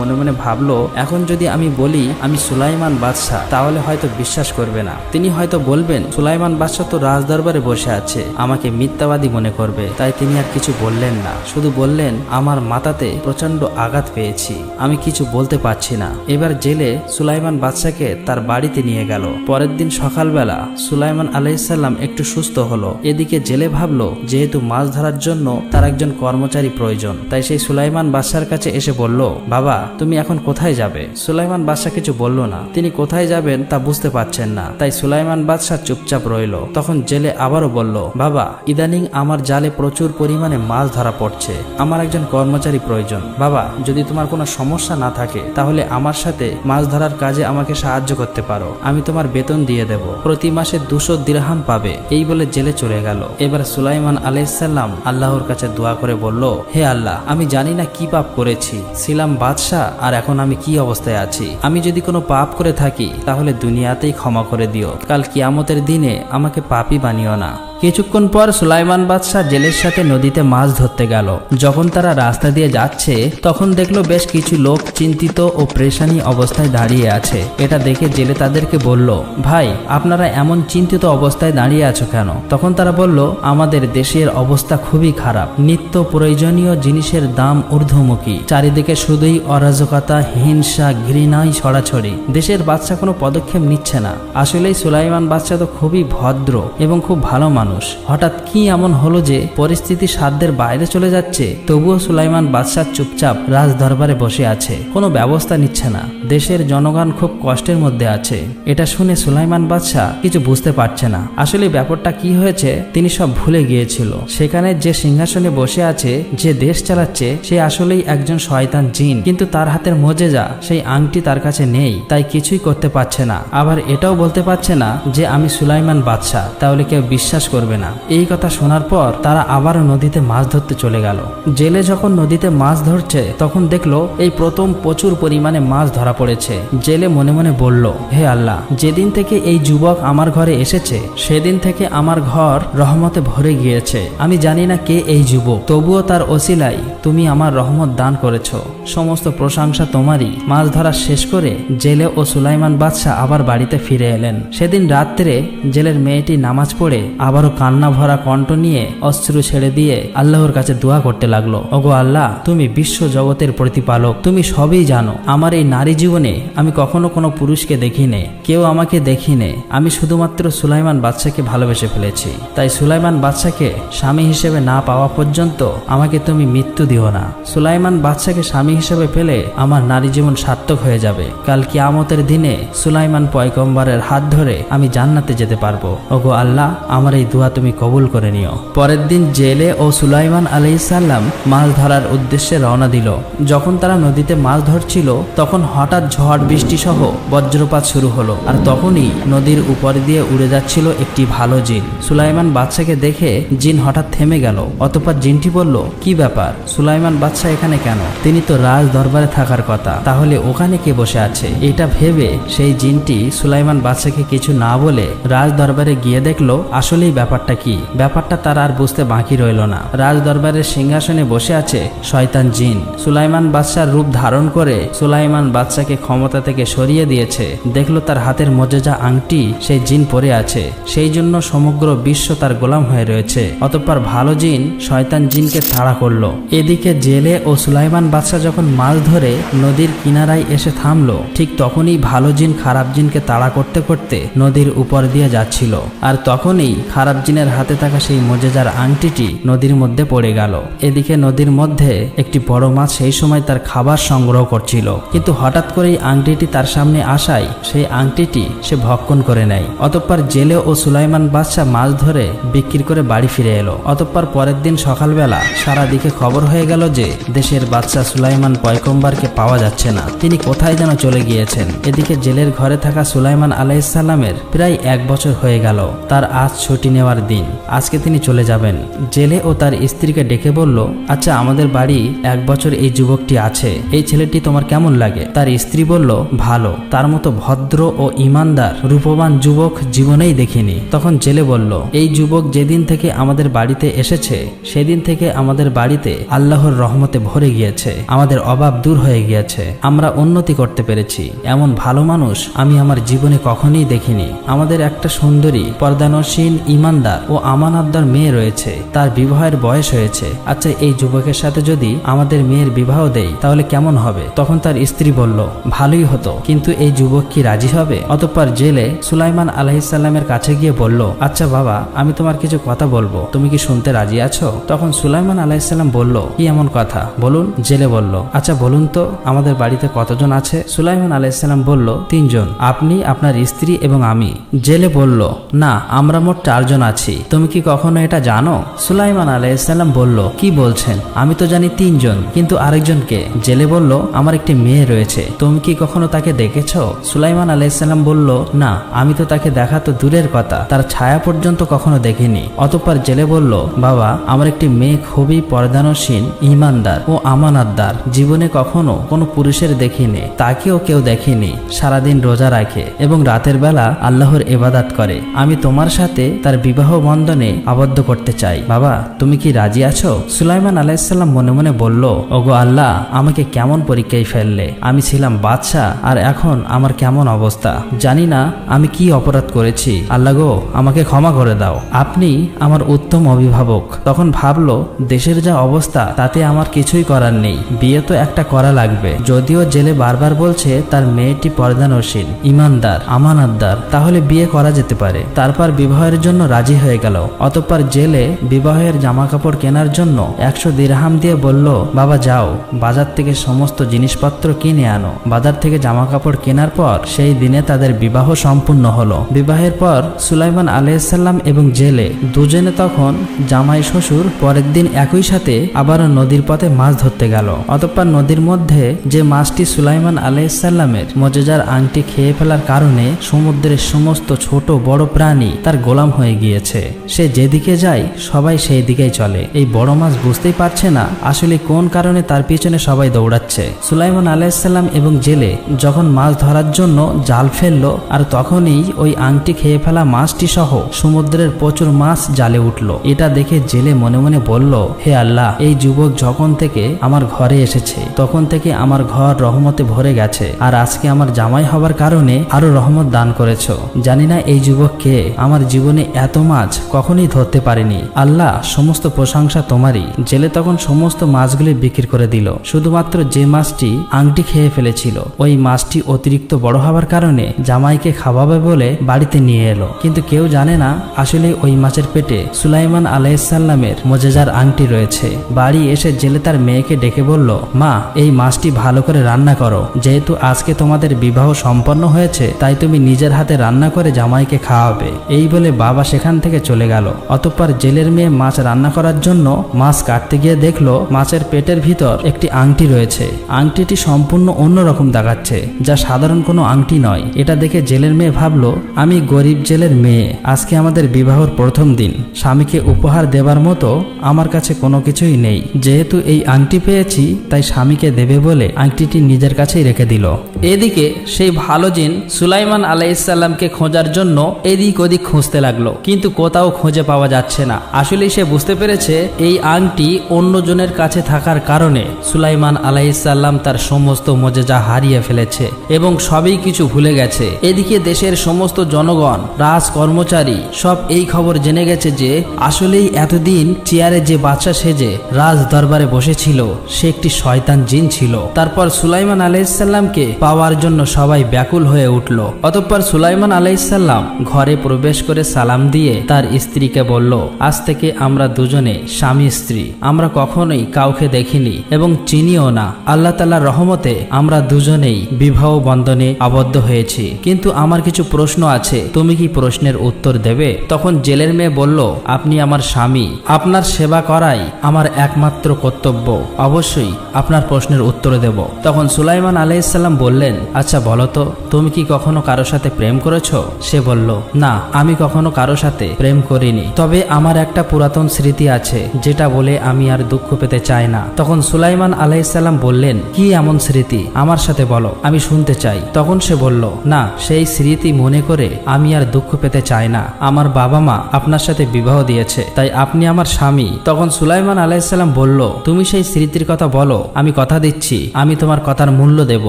মনে মনে ভাবলো, এখন যদি আমি বলি আমি সুলাইমান বাদশাহ তাহলে হয়তো বিশ্বাস করবে না। তিনি হয়তো বলবেন সুলাইমান বাদশাহ তো রাজদরবারে বসে আছে, আমাকে মিথ্যাবাদী মনে করবে। তাই তিনি আর কিছু বললেন না, শুধু বললেন আমার মাথাতে প্রচন্ড আঘাত পেয়েছি, আমি কিছু বলতে পারছি না। এবার জেলে সুলাইমান বাদশাকে তার বাড়িতে নিয়ে গেল। পরের দিন সকালবেলা সুলাইমান আলাইহিসসালাম একটু সুস্থ হলো। এদিকে জেলে ভাবলো যেহেতু মাছ ধরার জন্য তার একজন কর্মচারী প্রয়োজন, তাই সেই সুলাইমান বাদশার কাছে এসে বলল, বাবা তুমি এখন কোথায় যাবে? সুলাইমান বাদশাহ কিছু বলল না, তিনি কোথায় যাবেন তা বুঝতে পারছেন না। তাই সুলাইমান বাদশাহ চুপচাপ রইল। তখন জেলে আবারও বলল, বাবা ইদানিং আমার জালে প্রচুর পরিমাণে মাছ ধরা পড়ছে, আমার একজন কর্মচারী প্রয়োজন। বাবা যদি তোমার কোনো সমস্যা না থাকে তাহলে আমার সাথে মাছ ধরার কাজে আমাকে সাহায্য করতে পারো, আমি তোমার বেতন দিয়ে দেব, প্রতি মাসে 200 দিরহাম পাবে। এই বলে জেলে চলে গেল। এবার সুলাইমান আলাইহিসসালাম আল্লাহর কাছে দোয়া করে বলল, হে আল্লাহ, আমি জানি না কি পাপ করেছি, ছিলাম বাদশাহ আর এখন আমি কি অবস্থায় আছি। আমি যদি কোনো পাপ করে থাকি তাহলে দুনিয়াতেই ক্ষমা করে দিও, কাল কিয়ামতের দিনে আমাকে পাপী বানিও না। কিছুক্ষণ পর সুলাইমান বাদশাহ জেলের সাথে নদীতে মাছ ধরতে গেল। যখন তারা রাস্তা দিয়ে যাচ্ছে তখন দেখলো বেশ কিছু লোক চিন্তিত ও পেরেশানি অবস্থায় দাঁড়িয়ে আছে। এটা দেখে জেলে তাদেরকে বলল, ভাই আপনারা এমন চিন্তিত অবস্থায় দাঁড়িয়ে আছো কেন? তখন তারা বলল, আমাদের দেশের অবস্থা খুবই খারাপ, নিত্য প্রয়োজনীয় জিনিসের দাম ঊর্ধ্বমুখী, চারিদিকে শুধুই অরাজকতা, হিংসা, ঘৃণাই ছড়াছড়ি, দেশের বাদশা কোনো পদক্ষেপ নিচ্ছে না। আসলেই সুলাইমান বাদশা তো খুবই ভদ্র এবং খুব ভালো মানুষ, হঠাৎ কি এমন হলো যে পরিস্থিতি সাধ্যের বাইরে চলে যাচ্ছে? তবুও সুলাইমান বাদশাহ চুপচাপ রাজ দরবারে বসে আছে, কোনো ব্যবস্থা নিচ্ছে না। দেশের জনগণ খুব কষ্টের মধ্যে আছে। এটা শুনে সুলাইমান বাদশাহ কিছু বুঝতে পারছে না, আসলে ব্যাপারটা কি হয়েছে তিনি সব ভুলে গিয়েছিল। সেখানে যে সিংহাসনে বসে আছে, যে দেশ চালাচ্ছে, সে আসলেই একজন শয়তান জিন, কিন্তু তার হাতের মোজেজা সেই আংটি তার কাছে নেই, তাই কিছুই করতে পারছে না। আবার এটাও বলতে পারছে না যে আমি সুলাইমান বাদশাহ, তাহলে কেউ বিশ্বাস করবে না। এই কথা শোনার পর তারা আবারও নদীতে মাছ ধরতে চলে গেল। জেলে যখন নদীতে মাছ ধরছে তখন দেখলো এই প্রথম প্রচুর পরিমাণে মাছ ধরা পড়েছে। জেলে মনে মনে বলল, হে আল্লাহ, যেদিন থেকে এই যুবক আমার ঘরে এসেছে সেদিন থেকে আমার ঘর রহমতে ভরে গিয়েছে। আমি জানি না কে এই যুবক, তবুও তার ওসিলাই তুমি আমার রহমত দান করেছ, সমস্ত প্রশংসা তোমারই। মাছ ধরা শেষ করে জেলে ও সুলাইমান বাদশাহ আবার বাড়িতে ফিরে এলেন। সেদিন রাত্রে জেলের মেয়েটি নামাজ পড়ে আবারও কান্না ভরা কণ্ঠ নিয়ে অশ্রু ছেড়ে দিয়ে আল্লাহর কাছে দোয়া করতে লাগলো, ওগো আল্লাহ, তুমি বিশ্ব জগতের প্রতিপালক, তুমি সবই জানো। আমার এই নারী জীবনে আমি কখনো কোনো পুরুষকে দেখিনি, কেউ আমাকে দেখিনি, আমি শুধুমাত্র সুলাইমান বাদশাকে ভালোবেসে ফেলেছি। তাই সুলাইমান বাদশাকে স্বামী হিসেবে না পাওয়া পর্যন্ত আমাকে তুমি মৃত্যু দিও না। সুলাইমান বাদশাকে স্বামী হিসেবে পেলে আমার নারী জীবন সার্থক হয়ে যাবে। কাল কিয়ামতের দিনে সুলাইমান পয়গম্বরের হাত ধরে আমি জান্নাতে যেতে পারবো। ওগো আল্লাহ, আমার এই দোয়া তুমি কবুল করে নিও। পরের দিন জেলে ও সুলাইমান আলাইহিসসালাম মাছ ধরার উদ্দেশ্যে রওনা দিল। যখন তারা নদীতে মাছ ধরছিল তখন হঠাৎ ঝড় বৃষ্টি সহ বজ্রপাত শুরু হলো, আর তখনই নদীর উপর দিয়ে উড়ে যাচ্ছিল একটি ভালো জিন। সুলাইমান বাদশাকে দেখে জিন হঠাৎ থেমে গেল। অতঃপর জিনটি বলল, কি ব্যাপার, সুলাইমান বাদশা এখানে কেন? তিনি তো রাজ দরবারে থাকার কথা, তাহলে ওখানে কে বসে আছে? এটা ভেবে সেই জিনটি সুলাইমান বাদশাকে কিছু না বলে রাজ দরবারে গিয়ে দেখলো আসলেই ব্যাপারটা কি। ব্যাপারটা তার আর বুঝতে বাকি রইল না। রাজ দরবারের সিংহাসনে বসে আছে শয়তান জিন। সুলাইমান বাদশার রূপ ধারণ করে সুলাইমান বাদশাকে ক্ষমতা থেকে সরিয়ে দিয়েছে। দেখলো তার হাতের মোজেজা আংটি সেই জিন পরে আছে, সেই জন্য সমগ্র বিশ্ব তার গোলাম হয়ে রয়েছে। অতঃপর ভালো জিন শয়তান জিনকে তাড়া করলো। এদিকে জেলে ও সুলাইমান বাদশা যখন মাছ ধরে নদীর কিনারায় এসে থামলো, ঠিক তখনই ভালো জিন খারাপ জিনকে তাড়া করতে করতে নদীর উপর দিয়ে যাচ্ছিল। আর তখনই খারাপ জিনের হাতে থাকা সেই মোজেজার আংটিটি নদীর মধ্যে পড়ে গেল। এদিকে নদীর মধ্যে একটি বড় মাছ সেই সময় তার খাবার সংগ্রহ করছিল, কিন্তু হঠাৎ করেই আংটিটি তার সামনে আসায় সেই আংটিটি সে ভক্ষণ করে নেয়। অতঃপর জেলে ও সুলাইমান বাদশা মাছ ধরে বিক্রি করে বাড়ি ফিরে এলো। অতঃপর পরের দিন সকালবেলা সারা দিকে খবর হয়ে গেল যে দেশের বাদশা সুলাইমান পয়গম্বরকে পাওয়া যাচ্ছে না, তিনি কোথায় যেন চলে গিয়েছেন। এদিকে জেলের ঘরে থাকা সুলাইমান আলাইহিসসালামের প্রায় 1 বছর হয়ে গেল। তার আজ ছুটি নেওয়ার দিন, আজকে তিনি চলে যাবেন। জেলে ও তার স্ত্রীকে ডেকে বলল, আচ্ছা আমাদের বাড়ি 1 বছর এই যুবকটি আছে, এই ছেলেটি তোমার কেমন লাগে? তার স্ত্রী বলল, ভালো, তার মতো ভদ্র ও ইমানদার রূপবান যুবক জীবনেই দেখিনি। তখন জেলে বলল, এই যুবক যেদিন থেকে আমাদের বাড়িতে এসেছে সেদিন থেকে আমাদের বাড়িতে আল্লাহর রহমতে ভরে গিয়েছে, আমাদের অভাব দূর হয়ে গিয়েছে, আমরা উন্নতি করতে পেরেছি। এমন ভালো মানুষ আমি আমার জীবনে কখনোই দেখিনি। আমাদের একটা সুন্দরী পর্দানসীন ইমানদার ও আমানতদার মেয়ে রয়েছে, তার বিবাহের বয়স হয়েছে। আচ্ছা এই যুবকের সাথে যদি আমাদের মেয়ের বিবাহ দেই তাহলে কেমন হবে? তখন তার স্ত্রী বলল, ভালোই হতো, কিন্তু এই যুবক কি রাজি হবে? অতঃপর জেলে সুলাইমান আলাইহিসসালামের কাছে গিয়ে বলল, আচ্ছা বাবা, আমি তোমার কিছু কথা বলবো, তুমি কি শুনতে রাজি আছো? তখন সুলাইমান আলাইহিসসালাম বলল, কি এমন কথা বলুন? জেলে বলল, আচ্ছা বলুন তো আমাদের বাড়িতে কতজন আছে? সুলাইমান আলাইহিসসালাম বলল, 3 জন, আপনি, আপনার স্ত্রী এবং আমি। জেলে বলল, না, আমরা মোট 4 জন আছি। তুমি কি কখনো এটা জানো? সুলাইমান আলাইহিসসালাম বলল, কি বলছেন? আমি তো জানি 3 জন, কিন্তু আরেকজনকে? জেলে বলল, আমার একটি মেয়ে রয়েছে, তুমি কি কখনো তাকে দেখেছো? সুলাইমান আলাইহিসসালাম বলল, না, আমি তো তাকে দেখা তো দূরের কথা, তার ছায়া পর্যন্ত কখনো দেখিনি। অতঃপর জেলে বলল, বাবা, আমার একটি মেয়ে খুবই পর্দানসীন, ইমানদার ও আমানতদার, জীবনে কখনো কোনো পুরুষের দেখিনি, তাকেও কেউ দেখেনি, সারাদিন রোজা রাখে এবং রাতের বেলা আল্লাহর ইবাদত করে। আমি তোমার সাথে তার বিবাহ বন্ধনে আবদ্ধ করতে চাই। বাবা, তুমি কি রাজি আছো? সুলাইমান আলাইহিসসালাম মনে মনে বলল, ওগো আল্লাহ, আমাকে কেমন পরীক্ষায় ফেললে? আমি ছিলাম বাদশা, আর এখন আমার কেমন অবস্থা? জানি না আমি কি অপরাধ করেছি। আল্লাহ গো, আমাকে ক্ষমা করে দাও, আপনি আমার উত্তম অভিভাবক। তখন ভাবলো, দেশের যা অবস্থা তাতে আমার কিছুই করার নেই, বিয়ে তো একটা করা লাগবে। যদিও জেলে বারবার বলছে তার মেয়েটি পর্দানসীন, ইমানদার, আমানতদার, তাহলে বিয়ে করা যেতে পারে। তারপর বিবাহের জন্য রাজি হয়ে গেল। অতঃপর জেলে বিবাহের জামা কাপড় কেনার জন্য 100 দিরহাম দিয়ে বলল, বাবা যাও, বাজার থেকে সমস্ত জিনিসপত্র কিনে আনো। বাজার থেকে জামা কাপড় কেনার পর সেই দিনে তাদের বিবাহ সম্পূর্ণ হলো। বিবাহের পর সুলাইমান আলাইহিসসালাম এবং জেলে দুজনে তখন জামাই শ্বশুর পরের দিন একই সাথে আবারও নদীর পথে মাছ ধরতে গেল। অতঃপর নদীর মধ্যে যে মাছটি সুলাইমান আলাইহিসসালামের মুজিজার আংটি খেয়ে ফেলার কারণে সমুদ্রের সমস্ত ছোট বড় প্রাণী তার গোলাম হয়ে গিয়েছে। সে যেদিকে যায় সবাই সেই দিকেই চলে। এই বড় মাছ বুঝতেই পারছে না আসলে কোন কারণে তার পিছনে সবাই দৌড়াচ্ছে। সুলাইমান আলাইহিসসালাম এবং জেলে যখন মাছ ধরার জন্য জাল ফেললো, আর তখনই ওই আংটি খেয়ে ফেলা মাছটি সহ সমুদ্রের প্রচুর মাছ জালে উঠল। এটা দেখে জেলে মনে মনে বলল, হে আল্লাহ, এই যুবক যখন থেকে আমার ঘরে এসেছে তখন থেকে আমার ঘর রহমতে ভরে গেছে, আর আজকে আমার জামাই হবার কারণে আরো রহমত দান করেছো। জানি না এই যুবককে, আমার জীবনে এত মাছ কখনোই ধরতে পারিনি। আল্লাহ, সমস্ত প্রশংসা তোমারই। জেলে তখন সমস্ত মাছগুলি বিক্রি করে দিল। শুধুমাত্র যে মাছটি আংটি খেয়ে ফেলেছিল ওই মাছটি অতিরিক্ত বড় হওয়ার কারণে জামাইকে খাওয়াবে বলে বাড়িতে নিয়ে এলো। কিন্তু কেউ জানে না আসলে ওই মাছের পেটে সুলাইমান আলাইহিসসালামের মুজিজার আংটি রয়েছে। বাড়ি এসে জেলে তার মেয়েকে ডেকে বলল, মা, এই মাছটি ভালো করে রান্না করো, যেহেতু আজকে তোমাদের বিবাহ সম্পন্ন হয়েছে তাই তুমি নিজের হাতে রান্না করে জামাইকে খাওয়াবে। এই বলে বাবা সেখান থেকে চলে গেল। অতঃপর জেলের মেয়ে মাছ রান্না করার জন্য মাছ কাটতে গিয়ে দেখলো মাছের পেটের ভিতর একটি আংটি রয়েছে। আংটিটি সম্পূর্ণ অন্যরকম দেখাচ্ছে, যা সাধারণ কোনো আংটি নয়। এটা দেখে জেলের মেয়ে ভাবলো, আমি গরিব জেলের মেয়ে, আজকে আমাদের বিবাহর প্রথম দিন, স্বামীকে উপহার দেবার মতো আমার কাছে কোনো কিছুই নেই। যেহেতু এই আংটি পেয়েছি তাই স্বামীকে দেবে বলে আংটিটি নিজের কাছেই রেখে দিল। এদিকে সেই ভালো জিন সুলাইমান আলাইহিসসালামকে খোঁজার জন্য এদিক ওদিক খুঁজতে লাগলো, কিন্তু কোথাও খুঁজে পাওয়া যাচ্ছে না। আসলে সে বুঝতে পেরেছে এই আংটি অন্যজনের কাছে থাকার কারণে সুলাইমান আলাইহিসসালাম তার সমস্ত মুজিজা হারিয়ে ফেলেছে এবং সবই কিছু ভুলে গেছে। এদিকে দেশের সমস্ত জনগণ, রাজ কর্মচারী সব এই খবর জেনে গেছে যে আসলেই এতদিন চেয়ারে যে বাদশা সেজে রাজ দরবারে বসেছিল সে একটি শয়তান জিন ছিল। তারপর সুলাইমান আলাইহিসসালামকে পাওয়ার জন্য সবাই ব্যাকুল হয়ে উঠল। অতঃপর সুলাইমান আলাইহিসসালাম ঘরে প্রবেশ করে সালাম দিয়ে তার স্ত্রীকে বলল, আজ থেকে আমরা দুজনে স্বামী স্ত্রী, আমরা কখনোই কাউকে দেখিনি এবং চিনিও না। আল্লাহ তাআলার রহমতে আমরা দুজনেই বিবাহ বন্ধনে আবদ্ধ হয়েছি, কিন্তু আমার কিছু প্রশ্ন আছে, তুমি কি প্রশ্নের উত্তর দেবে? তখন জেলের মেয়ে বলল, আপনি আমার স্বামী, আপনার সেবা করাই আমার একমাত্র কর্তব্য, অবশ্যই আপনার প্রশ্নের উত্তর দেব। তখন সুলাইমান আলাইহিসসালাম বললেন, আচ্ছা বলো তো, তুমি কি কখনো কারোর সাথে প্রেম করেছো? সে বলল, না, আমি কখনো কারোর সাথে সাথে প্রেম করিনি, তবে আমার একটা পুরাতন স্মৃতি আছে যেটা বলে আমি আর দুঃখ পেতে চাই না। তখন সুলাইমান আলাইহিসসালাম বললেন, কি এমন স্মৃতি, আমার সাথে বলো, আমি শুনতে চাই। তখন সে বলল, না, সেই স্মৃতি মনে করে আমি আর দুঃখ পেতে চাই না। আমার বাবা মা আপনার সাথে বিবাহ দিয়েছে, তাই আপনি আমার স্বামী। তখন সুলাইমান আলাইহিসসালাম বলল, তুমি সেই স্মৃতির কথা বলো, আমি কথা দিচ্ছি আমি তোমার কথার মূল্য দেব,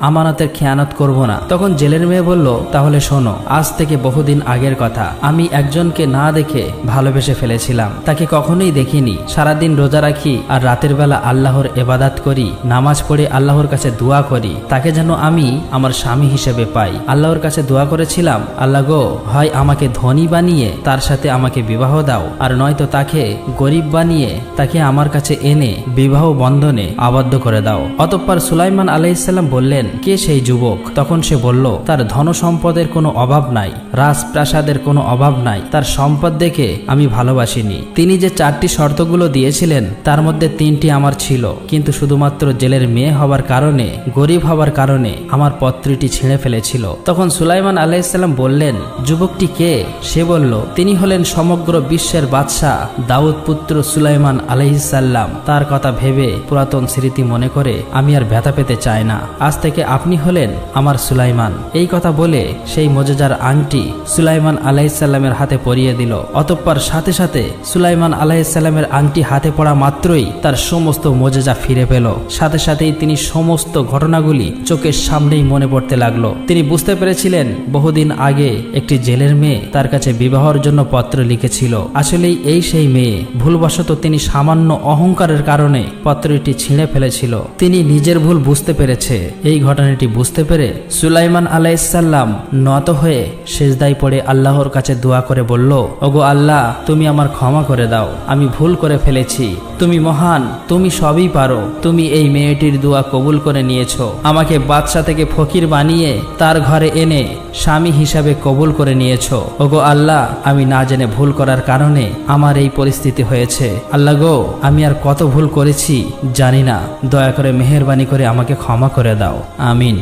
আমানতের খেয়ানত করব না। তখন জেলের মেয়ে বলল, তাহলে শোনো, আজ থেকে বহুদিন আগের কথা, আমি একজনকে না দেখে ভালোবেসে ফেলেছিলাম। তাকে কখনোই দেখিনি, সারাদিন রোজা রাখি আর রাতের বেলা আল্লাহর ইবাদত করি, নামাজ পড়ে আল্লাহর কাছে দোয়া করি, তাকে যেন আমি আমার স্বামী হিসেবে পাই। আল্লাহর কাছে দোয়া করেছিলাম, আল্লাহ গো, হয় আমাকে ধনী বানিয়ে তার সাথে আমাকে বিবাহ দাও, আর নয়তো তাকে গরিব বানিয়ে তাকে আমার কাছে এনে বিবাহ বন্ধনে আবদ্ধ করে দাও। অতঃপর সুলাইমান আলাইহিসসালাম বললেন, কে সেই যুবক? তখন সে বলল, তার ধন সম্পদের কোনো অভাব নাই, রাজপ্রাসাদের কোনো অভাব নাই, তার সম্পদ দেখে আমি ভালোবাসিনি। তিনি যে 4টি শর্তগুলো দিয়েছিলেন তার মধ্যে 3টি আমার ছিল, কিন্তু শুধুমাত্র জেলের মেয়ে হবার কারণে, গরিব হবার কারণে আমার পত্রটি ছিঁড়ে ফেলেছিল। তখন সুলাইমান আলাইহিসসালাম বললেন, যুবকটি কে? সে বলল, তিনি হলেন সমগ্র বিশ্বের বাদশাহ দাউদ পুত্র সুলাইমান আলাইহিসসালাম। তার কথা ভেবে পুরাতন স্মৃতি মনে করে আমি আর ব্যথা পেতে চাই না। আজ থেকে আপনি হলেন আমার সুলাইমান। এই কথা বলে সেই মোজেজার আংটি সুলাইমান আলাইহিসসালামের হাতে পরিয়ে দিল। অতঃপর সাথে সাথে সুলাইমান আলাইহিসসালামের আংটি হাতে পড়া মাত্রই তার সমস্ত মোজেজা ফিরে পেল। সাথে সাথেই তিনি সমস্ত ঘটনাগুলি চোখের সামনেই মনে পড়তে লাগলো। তিনি বুঝতে পেরেছিলেন বহুদিন আগে একটি জেলের মেয়ে তার কাছে বিবাহের জন্য পত্র লিখেছিল। আসলেই এই সেই মেয়ে। ভুলবশত তিনি সামান্য অহংকারের কারণে পত্রটি ছিঁড়ে ফেলেছিল। তিনি নিজের ভুল বুঝতে পেরেছে। এই ঘটনাটি বুঝতে পেরে সুলাইমান আলাইহিসসালাম নত হয়ে সিজদায় পড়ে আল্লাহর কাছে দোয়া করে বলল, ওগো আল্লাহ, তুমি আমার ক্ষমা করে দাও, আমি ভুল করে ফেলেছি। তুমি মহান, তুমি সবই পারো। তুমি এই মেয়েটির দোয়া কবুল করে নিয়েছো, আমাকে বাদশা থেকে ফকির বানিয়ে তার ঘরে এনে স্বামী হিসাবে কবুল করে নিয়েছো। ওগো আল্লাহ, আমি না জেনে ভুল করার কারণে আমার এই পরিস্থিতি হয়েছে। আল্লাহ গো, আমি আর কত ভুল করেছি জানি না, দয়া করে মেহেরবানি করে আমাকে ক্ষমা করে দাও। আমিন।